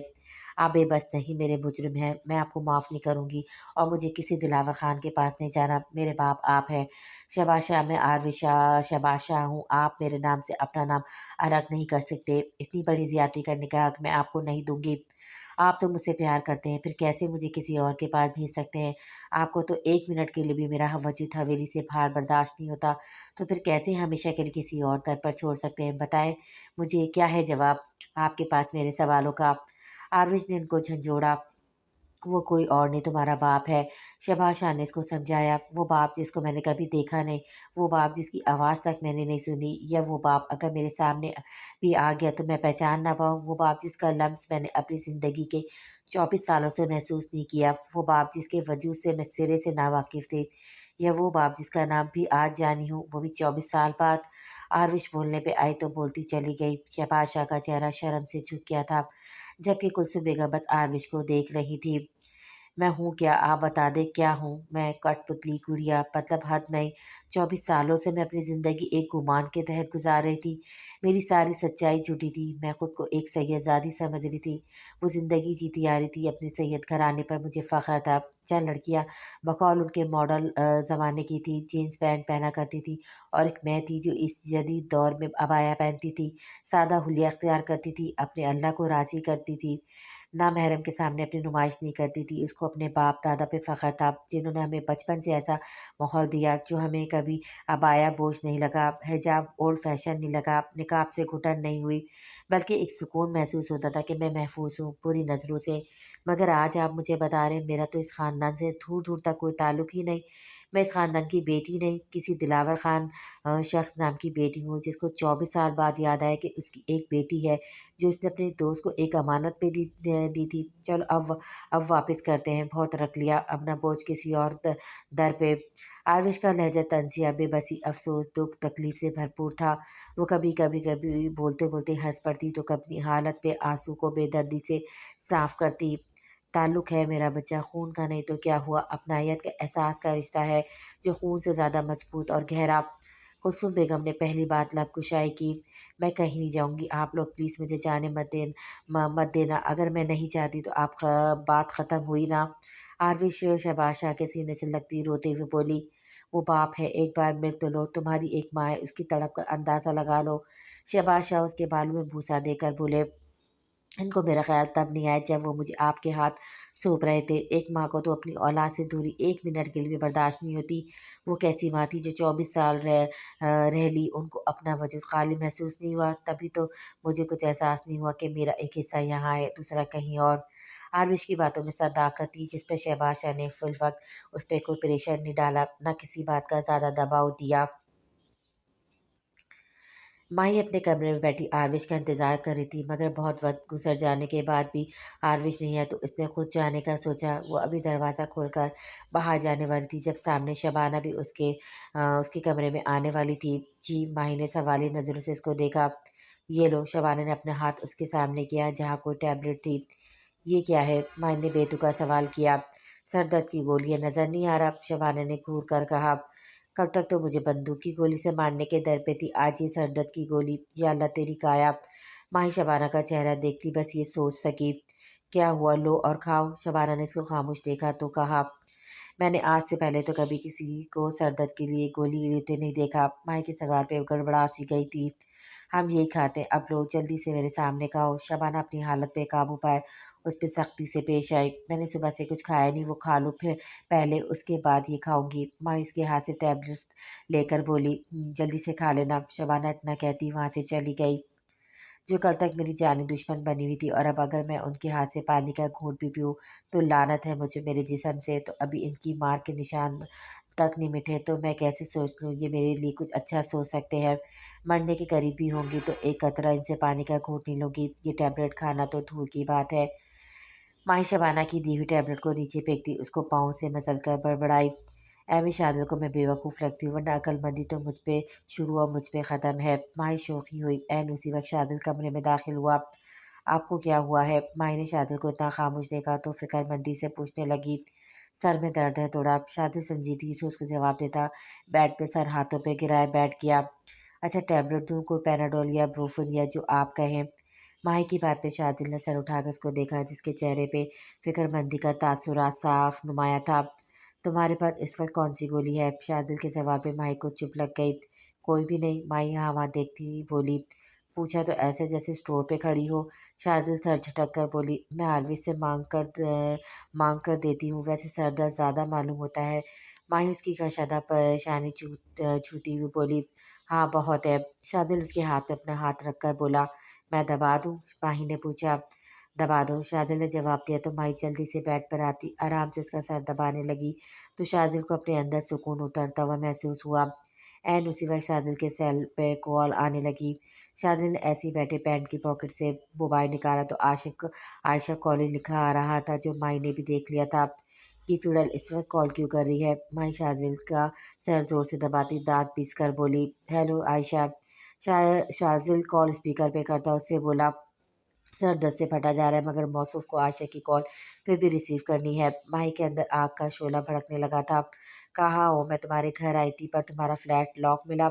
आप बेबस नहीं, मेरे मुजरिम हैं। मैं आपको माफ़ नहीं करूँगी और मुझे किसी दिलावर खान के पास नहीं जाना। मेरे बाप आप हैं। शहबाज शाह, मैं आरविश शहबाज शाह हूँ। आप मेरे नाम से अपना नाम अलग नहीं कर सकते। इतनी बड़ी ज़्यादती करने का हक मैं आपको नहीं दूंगी। आप तो मुझसे प्यार करते हैं, फिर कैसे मुझे किसी और के पास भेज सकते हैं? आपको तो एक मिनट के लिए भी मेरा वजूद हवेली से बाहर बर्दाश्त नहीं होता, तो फिर कैसे हमेशा के लिए किसी और दर पर छोड़ सकते हैं? बताएं मुझे क्या है जवाब आपके पास मेरे सवालों का? आरविश ने उनको झंझोड़ा, वो कोई और नहीं, तुम्हारा बाप है। शहबाज शाह ने इसको समझाया, वो बाप जिसको मैंने कभी देखा नहीं, वो बाप जिसकी आवाज़ तक मैंने नहीं सुनी, या वो बाप अगर मेरे सामने भी आ गया तो मैं पहचान ना पाऊँ, वो बाप जिसका लम्स मैंने अपनी ज़िंदगी के 24 सालों से महसूस नहीं किया, वो बाप जिसके वजूद से मैं सिरे से नावाकिफ़ थी, या वो बाप जिसका नाम भी आज जानी हूँ, वो भी 24 साल बाद। आरविश बोलने पे आई तो बोलती चली गई। शहबाज शाह का चेहरा शर्म से झुक गया था, जबकि कुलसुम बेगम बस आरविश को देख रही थी। मैं हूँ क्या, आप बता दें क्या हूँ मैं? कठपुतली गुड़िया, मतलब हद नहीं। 24 सालों से मैं अपनी ज़िंदगी एक गुमान के तहत गुजार रही थी। मेरी सारी सच्चाई झूठी थी। मैं खुद को एक सैयदजादी समझ रही थी। वो ज़िंदगी जीती आ रही थी, अपने सैयद घराने पर मुझे फ़ख्र था। चंद लड़कियाँ बकौल उनके मॉडल ज़माने की थी, जीन्स पैंट पहना करती थी, और एक मैं थी जो इस जदीद दौर में अबाया पहनती थी, सादा हुलिया अख्तियार करती थी, अपने अल्लाह को राज़ी करती थी, ना महरम के सामने अपनी नुमाइश नहीं करती थी। उसको अपने बाप दादा पे फ़ख्र था, जिन्होंने हमें बचपन से ऐसा माहौल दिया जो हमें कभी अबाया बोझ नहीं लगा, हिजाब ओल्ड फैशन नहीं लगा, निकाब से घुटन नहीं हुई, बल्कि एक सुकून महसूस होता था कि मैं महफूज हूँ बुरी नज़रों से। मगर आज आप मुझे बता रहे हैं मेरा तो इस ख़ानदान से दूर दूर तक कोई ताल्लुक ही नहीं। मैं इस ख़ानदान की बेटी नहीं, किसी दिलावर ख़ान शख्स नाम की बेटी हूँ, जिसको 24 साल बाद याद आया कि उसकी एक बेटी है, जो उसने अपने दोस्त को एक अमानत पे दी थी। चलो अब वापस करते हैं, बहुत रख लिया, अपना बोझ किसी और दर पे। आरुष का लहजा तंजिया, बेबसी, अफसोस, दुख, तकलीफ से भरपूर था। वो कभी बोलते बोलते हंस पड़ती तो कभी हालत पे आंसू को बेदर्दी से साफ करती। ताल्लुक है मेरा बच्चा, खून का नहीं तो क्या हुआ, अपनायत का एहसास का रिश्ता है, जो खून से ज़्यादा मजबूत और गहरा। कुलसुम बेगम ने पहली बात लब कुशाई की। मैं कहीं नहीं जाऊँगी, आप लोग प्लीज़ मुझे जाने मत देना। अगर मैं नहीं जाती तो बात ख़त्म हुई ना? आरविश शहबाज शाह के सीने से लगती रोते हुए बोली, वो बाप है, एक बार मिल तो लो, तुम्हारी एक माँ है, उसकी तड़प का अंदाज़ा लगा लो। शहबाज शाह उसके बालों में भूसा देकर बोले, इनको मेरा ख़्याल तब नहीं आया जब वो मुझे आपके हाथ सौंप रहे थे। एक माँ को तो अपनी औलाद से दूरी 1 मिनट के लिए भी बर्दाश्त नहीं होती। वो कैसी माँ थी जो 24 साल रह ली, उनको अपना वजूद खाली महसूस नहीं हुआ। तभी तो मुझे कुछ एहसास नहीं हुआ कि मेरा एक हिस्सा यहाँ है, दूसरा कहीं और। आरविश की बातों में सदाकत थी, जिस पे शहबाज शाह ने फिलवक़्त उस पे कोई प्रेशर नहीं डाला, ना किसी बात का ज़्यादा दबाव दिया। माही अपने कमरे में बैठी आरविश का इंतज़ार कर रही थी, मगर बहुत वक्त गुजर जाने के बाद भी आरविश नहीं आया तो उसने खुद जाने का सोचा। वो अभी दरवाज़ा खोलकर बाहर जाने वाली थी, जब सामने शबाना भी उसके कमरे में आने वाली थी। जी, माही ने सवाली नज़रों से इसको देखा। ये लो, शबाना ने अपना हाथ उसके सामने किया जहाँ कोई टैबलेट थी। ये क्या है? माही ने बेतुका सवाल किया। सर दर्द की गोलियाँ नज़र नहीं आ रहा, शबाना ने घूर कर कहा। कल तक तो मुझे बंदूक की गोली से मारने के दर पे थी, आज ये सर दर्द की गोली, या अल्लाह तेरी काया। माही शबाना का चेहरा देखती बस ये सोच सकी, क्या हुआ, लो और खाओ। शबाना ने इसको खामोश देखा तो कहा, मैंने आज से पहले तो कभी किसी को सर दर्द के लिए गोली लेते नहीं देखा। माही के सवाल पे गड़बड़ा सी गई थी। हम यही खाते हैं, अब लो जल्दी से मेरे सामने खाओ। शबाना अपनी हालत पे काबू पाए उस पर सख्ती से पेश आई। मैंने सुबह से कुछ खाया नहीं, वो खा लो फिर पहले, उसके बाद ये खाऊंगी। माँ उसके हाथ से टैबलेट लेकर बोली, जल्दी से खा लेना।" शबाना इतना कहती वहाँ से चली गई, जो कल तक मेरी जानी दुश्मन बनी हुई थी, और अब अगर मैं उनके हाथ से पानी का घूंट भी पीऊँ तो लानत है मुझे मेरे जिस्म से। तो अभी इनकी मार के निशान तक नहीं मिटे तो मैं कैसे सोच लूँ ये मेरे लिए कुछ अच्छा सोच सकते हैं। मरने के करीब भी होंगी तो एक कतरा इनसे पानी का घूंट नहीं लूँगी, ये टैबलेट खाना तो दूर की बात है। माही शबाना की दी हुई टैबलेट को नीचे फेंकती उसको पाँव से मसल कर बड़बड़ाई, एमी शादिल को मैं बेवकूफ़ लगती हूँ, वरना अक्लमंदी तो मुझ पे शुरू और मुझ पे ख़त्म है। माही शोखी हुई। ऐन उसी वक्त शादिल कमरे में दाखिल हुआ। आपको क्या हुआ है? माही ने शादिल को इतना खामोश देखा तो फिक्रमंदी से पूछने लगी, सर में दर्द है थोड़ा। शादिल संजीदगी से उसको जवाब देता बेड पे सर हाथों पे गिराए बैठ गया। अच्छा, टैबलेट दूँ, कोई पैनाडोल या ब्रूफिन, या जो आप कहें। माही की बात पे शादिल ने सर उठाकर उसको देखा, जिसके चेहरे पे फिक्रमंदी का तासुरात साफ नुमाया था। तुम्हारे पास इस वक्त कौन सी गोली है? शादिल के सवाल पे माही को चुप लग गई। कोई भी नहीं, माही यहाँ वहाँ देखती ही बोली। पूछा तो ऐसे जैसे स्टोर पे खड़ी हो। शादिल सर झटक कर बोली, मैं आरवी से मांग कर देती हूँ, वैसे सर दर्द ज़्यादा मालूम होता है। माही उसकी कशादा परेशानी छूती हुई बोली, हाँ बहुत है। शादिल उसके हाथ में अपना हाथ रख कर बोला, मैं दबा दूँ? माही ने पूछा। दबा दो। शाज़िल ने जवाब दिया तो माही जल्दी से बेड पर आती आराम से उसका सर दबाने लगी तो शाज़िल को अपने अंदर सुकून उतरता हुआ महसूस हुआ। एन उसी वक्त शाज़िल के सेल पे कॉल आने लगी। शाज़िल ने ऐसे ही बैठे पैंट की पॉकेट से मोबाइल निकाला तो आशिक आयशा कॉलिंग लिखा आ रहा था, जो माही ने भी देख लिया था। कि चुड़ैल इस वक्त कॉल क्यों कर रही है? माही शाज़िल का सर जोर से दबाती दांत पीस कर बोली, हेलो आयशा। शाज़िल कॉल स्पीकर पे करता उससे बोला, सर दर्द से फटा जा रहा है मगर मौसूफ को आशा की कॉल फिर भी रिसीव करनी है। माही के अंदर आग का शोला भड़कने लगा था। कहाँ हो? मैं तुम्हारे घर आई थी पर तुम्हारा फ्लैट लॉक मिला।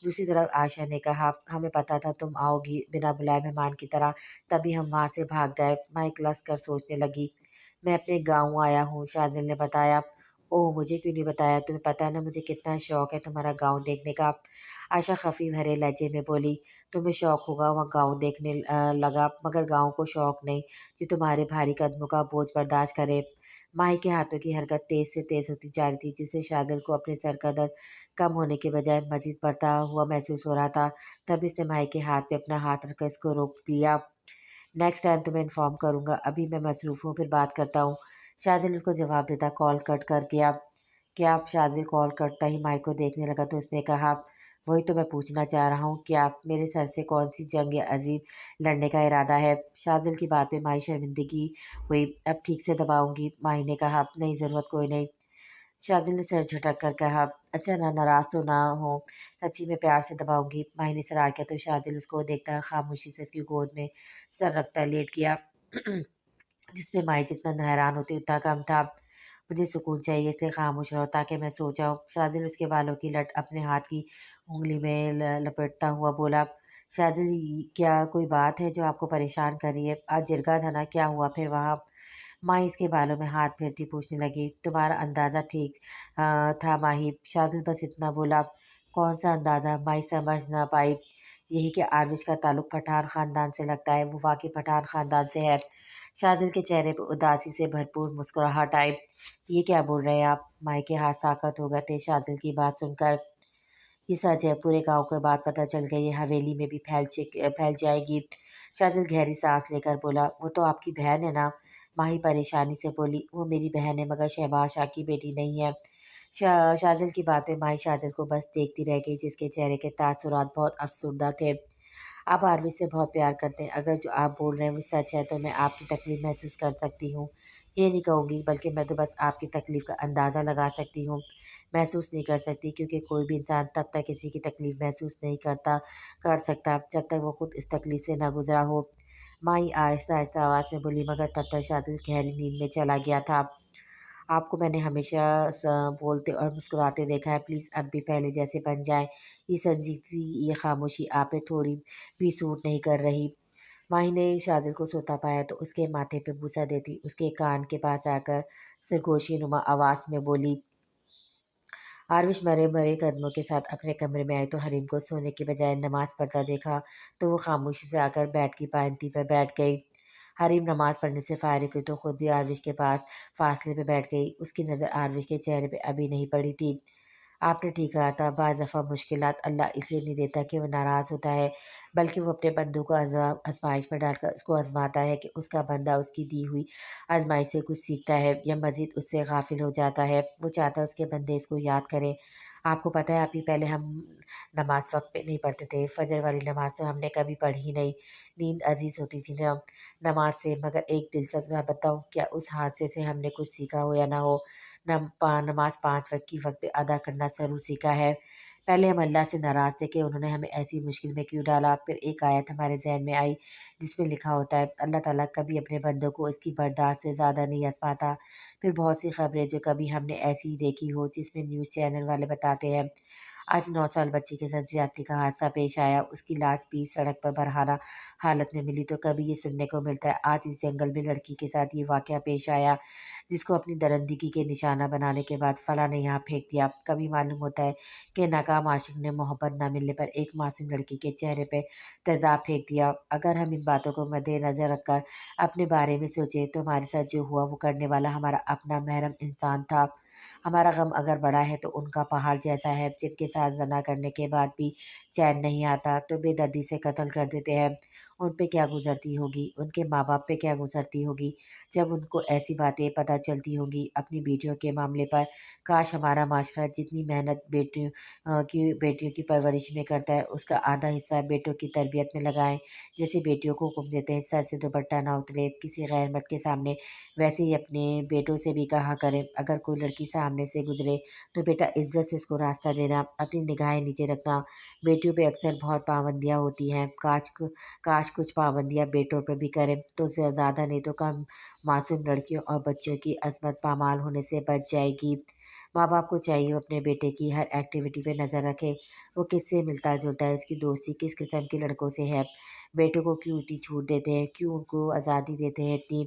दूसरी तरफ आशा ने कहा, हमें पता था तुम आओगी बिना बुलाए मेहमान की तरह, तभी हम वहाँ से भाग गए। माही क्लस कर सोचने लगी। मैं अपने गाँव आया हूँ, शाजिल ने बताया। ओह, मुझे क्यों नहीं बताया? तुम्हें पता है ना मुझे कितना शौक है तुम्हारा गाँव देखने का। आशा खफी भरे लहजे में बोली, तुम्हें शौक होगा वहाँ गाँव देखने लगा, मगर गाँव को शौक नहीं कि तुम्हारे भारी कदमों का बोझ बर्दाश्त करे। माही के हाथों की हरकत तेज से तेज होती जा रही थी, जिससे शाजिल को अपने सर का दर्द कम होने के बजाय मजीद बढ़ता हुआ महसूस हो रहा था। तभी उसने माही के हाथ पे अपना हाथ रखकर इसको रोक दिया। नेक्स्ट टाइम तुम्हें इन्फॉर्म करूंगा, अभी मैं मसरूफ़ हूँ, फिर बात करता हूँ। शाजिल उसको जवाब देता कॉल कट कर गया। क्या आप? शाजिल कॉल कटता ही माई को देखने लगा तो उसने कहा, वही तो मैं पूछना चाह रहा हूँ, क्या आप मेरे सर से कौन सी जंग या अजीब लड़ने का इरादा है? शाजिल की बात पे माई शर्मिंदगी हुई। अब ठीक से दबाऊंगी, माई ने कहा। नहीं, ज़रूरत कोई नहीं। शाजिल ने सर झटक कर कहा, अच्छा ना, नाराज़ तो ना हो, सच्ची में प्यार से दबाऊंगी। माही ने सरार किया तो शाजिल उसको देखता खामोशी से उसकी गोद में सर रखता लेट गया। जिसमें माई जितना हैरान होती उतना कम था। मुझे सुकून चाहिए इसलिए खामोश रहो ताकि मैं सो जाऊँ। शाजिल उसके बालों की लट अपने हाथ की उंगली में लपेटता हुआ बोला, शाजिल क्या कोई बात है जो आपको परेशान कर रही है? आज जिरगा था ना, क्या हुआ फिर वहाँ? माही इसके बालों में हाथ फेरती पूछने लगी, तुम्हारा अंदाज़ा ठीक था माही। शाजिल बस इतना बोला। कौन सा अंदाज़ा? माही समझ ना पाई। यही कि आरविश का ताल्लुक पठान ख़ानदान से लगता है, वो वाकई पठान ख़ानदान से है। शाजिल के चेहरे पर उदासी से भरपूर मुस्कुराहट आई। ये क्या बोल रहे हैं आप? माई के हाथ साकत हो गए थे शाजिल की बात सुनकर। ये सच है, पूरे गांव को बात पता चल गई है, हवेली में भी फैल जाएगी। शाजिल गहरी सांस लेकर बोला, वो तो आपकी बहन है ना? माही परेशानी से बोली, वो मेरी बहन है मगर शहबाज शाह की बेटी नहीं है। शाजिल की बातें माही शाजिल को बस देखती रह गई, जिसके चेहरे के तासुरात बहुत अफसरदा थे। आप आरवी से बहुत प्यार करते हैं, अगर जो आप बोल रहे हैं वो सच है तो मैं आपकी तकलीफ़ महसूस कर सकती हूँ। ये नहीं कहूँगी, बल्कि मैं तो बस आपकी तकलीफ़ का अंदाज़ा लगा सकती हूँ, महसूस नहीं कर सकती, क्योंकि कोई भी इंसान तब तक किसी की तकलीफ़ महसूस नहीं कर सकता जब तक वो खुद इस तकलीफ़ से ना गुज़रा हो। माही आहिस्ता-आहिस्ता आवाज़ में बोली, मगर तब तक शादिल गहरी नींद में चला गया था। आपको मैंने हमेशा बोलते और मुस्कुराते देखा है, प्लीज़ अब भी पहले जैसे बन जाएं। ये संजीदगी, ये खामोशी आप पे थोड़ी भी सूट नहीं कर रही। माही ने शाजिल को सोता पाया तो उसके माथे पे बूसा देती उसके कान के पास आकर सरगोशी नुमा आवाज़ में बोली, आरविश मरे मरे कदमों के साथ अपने कमरे में आए तो हरीम को सोने के बजाय नमाज पढ़ता देखा तो वो खामोशी से आकर बैट की पायंती पर बैठ गई। हरीम नमाज पढ़ने से फारिग हुई तो खुद भी आरविश के पास फासले पे बैठ गई। उसकी नज़र आरविश के चेहरे पे अभी नहीं पड़ी थी। आपने ठीक कहा था, बाज़ दफ़ा मुश्किलात अल्लाह इसलिए नहीं देता कि वो नाराज़ होता है, बल्कि वो अपने बंदों को आज़माइश में डालकर उसको आज़माता है कि उसका बंदा उसकी दी हुई आज़माइश से कुछ सीखता है या मज़ीद उससे गाफिल हो जाता है। वो चाहता है उसके बंदे इसको याद करें। आपको पता है अभी पहले हम नमाज़ वक़्त पे नहीं पढ़ते थे, फ़जर वाली नमाज़ तो हमने कभी पढ़ी ही नहीं। नींद अज़ीज़ होती थी ना नमाज से, मगर एक दिलचस्प बात बताऊँ, क्या उस हादसे से हमने कुछ सीखा हो या ना हो, नमाज़ 5 वक़्त की वक़्त पे अदा करना ज़रूर सीखा है। पहले हम अल्लाह से नाराज़ थे कि उन्होंने हमें ऐसी मुश्किल में क्यों डाला। फिर एक आयत हमारे ज़हन में आई जिसमें लिखा होता है, अल्लाह ताला कभी अपने बंदों को इसकी बर्दाश्त से ज़्यादा नहीं आज़माता। फिर बहुत सी ख़बरें जो कभी हमने ऐसी ही देखी हो, जिसमें न्यूज़ चैनल वाले बताते हैं। आज 9 साल बच्ची के साथ ज़्यादती का हादसा पेश आया। उसकी लाश बीच सड़क पर बरहाना हालत में मिली तो कभी ये सुनने को मिलता है आज इस जंगल में लड़की के साथ ये वाक़या पेश आया, जिसको अपनी दरिंदगी के निशाना बनाने के बाद फलाँ ने यहाँ फेंक दिया। कभी मालूम होता है कि नाकाम आशिक ने मोहब्बत न मिलने पर एक मासूम लड़की के चेहरे पे तेज़ाब फेंक दिया। अगर हम इन बातों को मद्देनज़र रखकर अपने बारे में सोचें तो हमारे साथ जो हुआ वो करने वाला हमारा अपना महरम इंसान था। हमारा गम अगर बड़ा है तो उनका पहाड़ जैसा है, जिनके साथ ज़ना करने के बाद भी चैन नहीं आता तो बेदर्दी से कत्ल कर देते हैं। उन पे क्या गुजरती होगी, उनके माँ बाप पे क्या गुजरती होगी जब उनको ऐसी बातें पता चलती होंगी अपनी बेटियों के मामले पर। काश हमारा माशरा जितनी मेहनत बेटियों की परवरिश में करता है उसका आधा हिस्सा बेटों की तरबियत में लगाएं। जैसे बेटियों को हुक्म देते हैं सर से दुपट्टा ना उतरे किसी गैर मर्द के सामने, वैसे ही अपने बेटों से भी कहा करें अगर कोई लड़की सामने से गुजरे तो बेटा इज्जत से उसको रास्ता देना, अपनी निगाहें नीचे रखना। बेटियों पे अक्सर बहुत पाबंदियाँ होती हैं, काश कुछ पाबंदियाँ बेटों पर भी करें तो ज़्यादा नहीं तो कम मासूम लड़कियों और बच्चों की अजमत पामाल होने से बच जाएगी। माँ बाप को चाहिए वो अपने बेटे की हर एक्टिविटी पे नज़र रखे, वो किससे मिलता जुलता है, उसकी दोस्ती किस किस्म के लड़कों से है, बेटों को क्यों इतनी छूट देते हैं, क्यों उनको आज़ादी देते हैं इतनी।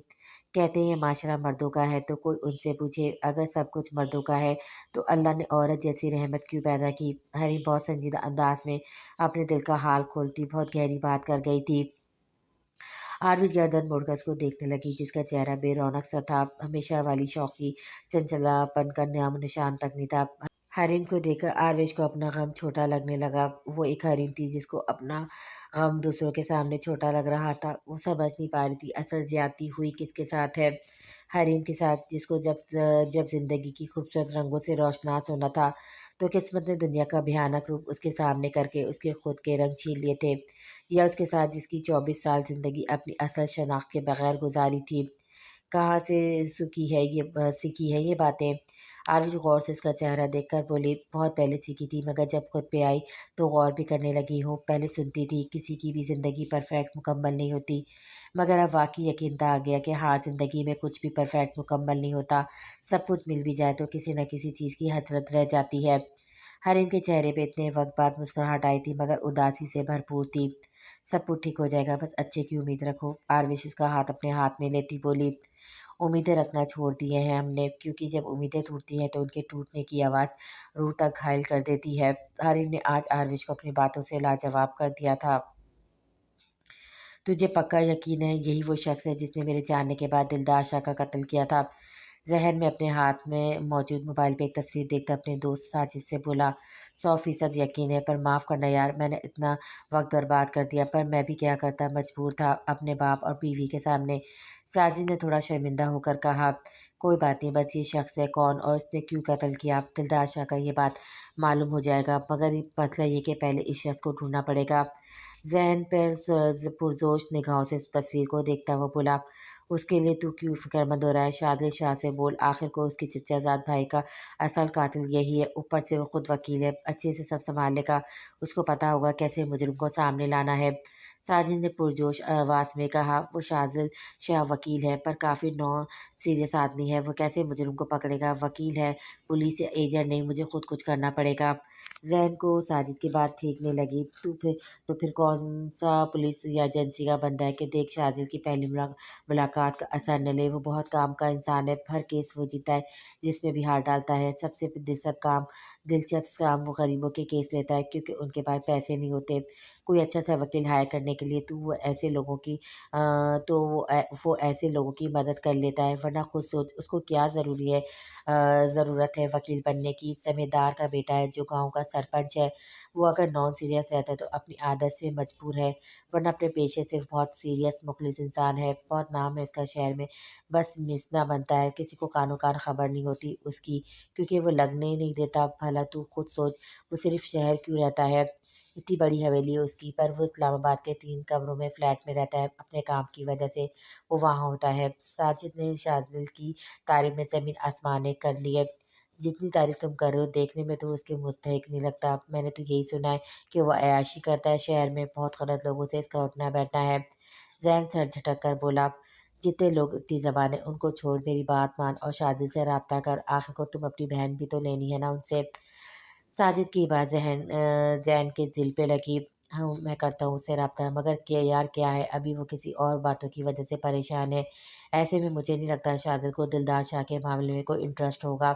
कहते हैं माशरा मर्दों का है तो कोई उनसे पूछे अगर सब कुछ मर्दों का है तो अल्लाह ने औरत जैसी रहमत क्यों पैदा की। हरी बहुत संजीदा अंदाज में अपने दिल का हाल खोलती बहुत गहरी बात कर गई थी। आरुष गर्दन मोड़कर उसको देखने लगी जिसका चेहरा बेरौनक सा था, हमेशा वाली शौकी चंचलापन का नामो निशान तक नहीं था। हरीम को देखकर आरवेश को अपना गम छोटा लगने लगा। वो एक हरीम थी जिसको अपना गम दूसरों के सामने छोटा लग रहा था। वो समझ नहीं पा रही थी असल ज्यादती हुई किसके साथ है। हरीम के साथ जिसको जब जिंदगी की खूबसूरत रंगों से रोशनास होना था तो किस्मत ने दुनिया का भयानक रूप उसके सामने करके उसके खुद के रंग छीन लिए थे, या उसके साथ जिसकी 24 साल जिंदगी अपनी असल शनाख्त के बगैर गुजारी थी। कहाँ से सीखी है ये बातें। आरज़ू गौर से उसका चेहरा देखकर बोली बहुत पहले सीखी थी मगर जब खुद पे आई तो गौर भी करने लगी हूँ। पहले सुनती थी किसी की भी ज़िंदगी परफेक्ट मुकम्मल नहीं होती, मगर अब वाकई यकीनता आ गया कि हाँ ज़िंदगी में कुछ भी परफेक्ट मुकम्मल नहीं होता। सब कुछ मिल भी जाए तो किसी न किसी चीज़ की हसरत रह जाती है। हरीम के चेहरे पे इतने वक्त बाद मुस्कुराहट आई थी मगर उदासी से भरपूर थी। सब कुछ ठीक हो जाएगा, बस अच्छे की उम्मीद रखो। आरविश उसका हाथ अपने हाथ में लेती बोली उम्मीदें रखना छोड़ दिए हैं हमने, क्योंकि जब उम्मीदें टूटती हैं तो उनके टूटने की आवाज़ रूह तक घायल कर देती है। हरीम ने आज आरविश को अपनी बातों से लाजवाब कर दिया था। तुझे पक्का यकीन है यही वो शख्स है जिसने मेरे जानने के बाद दिलदार शाह का कत्ल किया था। जहन में अपने हाथ में मौजूद मोबाइल पे एक तस्वीर देखकर अपने दोस्त साजिद से बोला 100% यकीन है, पर माफ़ करना यार मैंने इतना वक्त बर्बाद कर दिया, पर मैं भी क्या करता, मजबूर था अपने बाप और बीवी के सामने। साजिद ने थोड़ा शर्मिंदा होकर कहा कोई बात नहीं, बस ये शख्स है कौन और उसने क्यों कत्ल किया दिलदार शाह का ये बात मालूम हो जाएगा, मगर मसला ये कि पहले इस शख्स को ढूंढना पड़ेगा। जहन पर पुरजोश निगाहों से उस तस्वीर को देखता हुआ बोला उसके लिए तू क्यों फ़िक्रमंद हो रहा है, शादिल शाह से बोल, आखिर को उसके चचाजाद भाई का असल कातिल यही है, ऊपर से वो खुद वकील है, अच्छे से सब संभाल लेगा, उसको पता होगा कैसे मुजरिम को सामने लाना है। साजिद ने पुरजोश आवाज़ में कहा वो शाजिल शाह वकील है पर काफ़ी नॉन सीरियस आदमी है, वो कैसे मुजरिम को पकड़ेगा, वकील है, पुलिस या एजेंट नहीं, मुझे खुद कुछ करना पड़ेगा। जैन को साजिद की बात ठीक नहीं लगी। तो फिर कौन सा पुलिस या एजेंसी का बंदा है कि देख शाजिल की पहली मुलाकात का असर न ले। वो बहुत काम का इंसान है, हर केस वो जीता है जिसमें भी हार डालता है। सबसे दिलचस्प काम वो गरीबों के केस लेता है क्योंकि उनके पास पैसे नहीं होते कोई अच्छा सा वकील हायर करने के लिए, तो वो ऐसे लोगों की वो ऐसे लोगों की मदद कर लेता है, वरना खुद सोच उसको क्या ज़रूरत है वकील बनने की। जमींदार का बेटा है जो गांव का सरपंच है, वो अगर नॉन सीरियस रहता है तो अपनी आदत से मजबूर है, वरना अपने पेशे से बहुत सीरियस मुखलिस इंसान है। बहुत नाम है उसका शहर में, बस मिसना बनता है, किसी को कानो कान खबर नहीं होती उसकी, क्योंकि वो लगने ही नहीं देता। भला तू खुद सोच वो सिर्फ शहर क्यों रहता है, इतनी बड़ी हवेली है उसकी, पर वो इस्लामाबाद के 3 कमरों में फ्लैट में रहता है, अपने काम की वजह से वो वहाँ होता है। साजिद ने शाजिल की तारीफ में ज़मीन आसमाने कर लिए। जितनी तारीफ तुम कर रहे हो देखने में तो उसके मुस्तहिक नहीं लगता, मैंने तो यही सुना है कि वो अय्याशी करता है शहर में, बहुत गलत लोगों से इसका उठना बैठना है। जैन सर झटक कर बोला जितने लोग इतनी ज़बान है उनको छोड़ मेरी बात मान और शादी से रब्ता कर, आखिर को तुम अपनी बहन भी तो लेनी है ना उनसे। साजिद की बात जैन के दिल पे लगी। हाँ मैं करता हूँ उससे रब्ता, मगर क्या यार क्या है, अभी वो किसी और बातों की वजह से परेशान है। ऐसे में मुझे नहीं लगता शादिद को दिलदार शाह के मामले में कोई इंटरेस्ट होगा,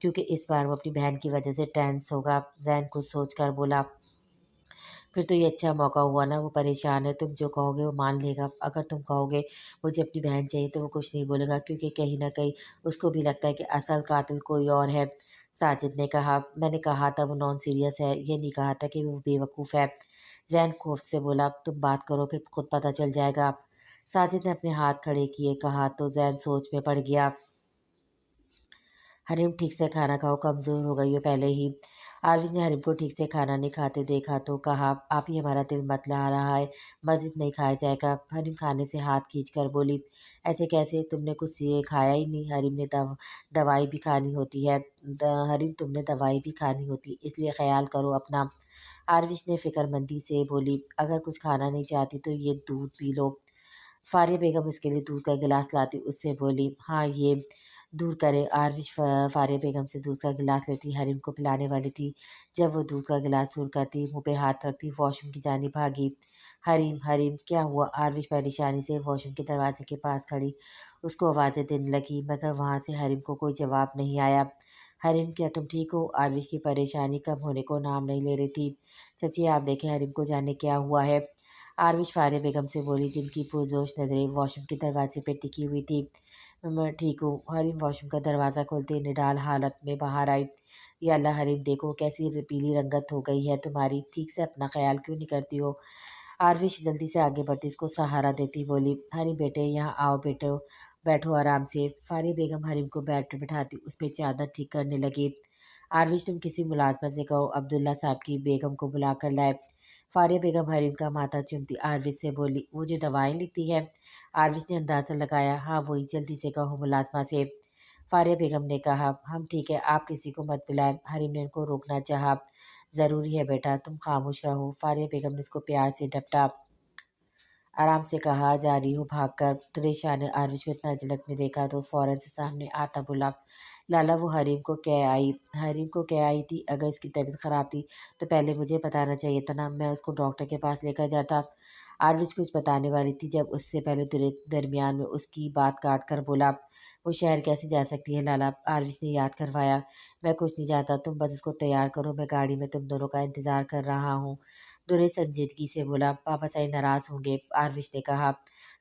क्योंकि इस बार वो अपनी बहन की वजह से टेंस होगा। जैन कुछ सोच कर बोला फिर तो ये अच्छा मौका हुआ ना, वो परेशान है, तुम जो कहोगे वो मान लेगा। अगर तुम कहोगे मुझे अपनी बहन चाहिए तो वो कुछ नहीं बोलेगा, क्योंकि कहीं न कहीं उसको भी लगता है कि असल कातिल कोई और है। साजिद ने कहा मैंने कहा था वो नॉन सीरियस है, ये नहीं कहा था कि वो बेवकूफ़ है। ज़ैन खौफ से बोला, तुम बात करो फिर खुद पता चल जाएगा। साजिद ने अपने हाथ खड़े किए, कहा तो ज़ैन सोच में पड़ गया। हरीम ठीक से खाना खाओ, कमज़ोर हो गई हो पहले ही। आरविज ने हरीम को ठीक से खाना नहीं खाते देखा तो कहा, आप ही हमारा दिल मत ला रहा है, मस्जिद नहीं खाया जाएगा। हरीम खाने से हाथ खींच कर बोली, ऐसे कैसे, तुमने कुछ खाया ही नहीं। हरीम ने दवाई भी खानी होती है। हरीम तुमने दवाई भी खानी होती, इसलिए ख्याल करो अपना। आरविज ने फिक्रमंदी से बोली, अगर कुछ खाना नहीं चाहती तो ये दूध पी लो। फारिया बेगम उसके लिए दूध का गिलास लाती, उससे बोली, हाँ ये दूर करे। आरविश फारिया बेगम से दूध का गिलास लेती, हरीम को पिलाने वाली थी। जब वो दूध का गिलास दूर करती, मुंह पे हाथ रखती, वॉशरूम की जानी भागी। हरीम हरीम क्या हुआ? आरविश परेशानी से वॉशरूम के दरवाजे के पास खड़ी उसको आवाज़ें देने लगी, मगर वहाँ से हरीम को कोई जवाब नहीं आया। हरीम क्या तुम ठीक हो? आरविश की परेशानी कम होने को नाम नहीं ले रही थी। चाची आप देखें हरीम को, जाने क्या हुआ है। आरविश फारिया बेगम से बोली, जिनकी पुरजोश नज़रें वॉशरूम के दरवाजे पे टिकी हुई थी। मैं ठीक हूँ। हरीम वॉशरूम का दरवाज़ा खोलते ही निडाल हालत में बाहर आई। या अल्लाह हरीम देखो कैसी पीली रंगत हो गई है तुम्हारी, ठीक से अपना ख्याल क्यों नहीं करती हो? आरविश जल्दी से आगे बढ़ती उसको सहारा देती बोली, हरीम बेटे यहाँ आओ, बेटो बैठो आराम से। फारिया बेगम हरीम को बेड पर बिठाती उस पर चादर ठीक करने लगी। आरविश तुम किसी मुलाजमत से कहो अब्दुल्ला साहब की बेगम को बुला कर लाए। फारिया बेगम हरीम का माथा चूमती आरविश से बोली, वो जो दवाएं लिखती है। आरविश ने अंदाज़ा लगाया, हाँ वही, जल्दी से कहो मुलाजमा से। फारिया बेगम ने कहा, हम ठीक है, आप किसी को मत पिलाएं। हरीम ने उनको रोकना चाहा। ज़रूरी है बेटा, तुम खामोश रहो। फारिया बेगम ने उसको प्यार से डपटा। आराम से कहा, जा रही हो भागकर। त्रिशा ने आरविश को इतना जल्द में देखा तो फौरन से सामने आता बोला, लाला वो हरीम को कह आई थी, अगर उसकी तबीयत ख़राब थी तो पहले मुझे बताना चाहिए था ना, मैं उसको डॉक्टर के पास लेकर जाता। आरविश कुछ बताने वाली थी जब उससे पहले दरमियान में उसकी बात काट कर बोला, वो शहर कैसे जा सकती है लाला? आरविश ने याद करवाया, मैं कुछ नहीं चाहता, तुम बस उसको तैयार करो, मैं गाड़ी में तुम दोनों का इंतज़ार कर रहा हूँ। दुरे संजीदगी से बोला, पापा साईं नाराज़ होंगे। आरविश ने कहा,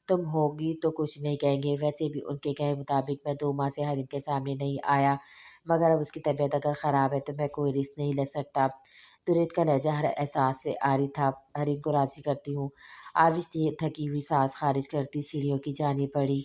तुम होगी तो कुछ नहीं कहेंगे, वैसे भी उनके कहे मुताबिक मैं 2 माह से हरीम के सामने नहीं आया, मगर अब उसकी तबीयत अगर ख़राब है तो मैं कोई रिस्क नहीं ले सकता। दुरेत का लहजा हर एहसास से आरी था। हरीम को राज़ी करती हूँ। आरविश ने थकी हुई सांस खारिज करती सीढ़ियों की जानी पड़ी।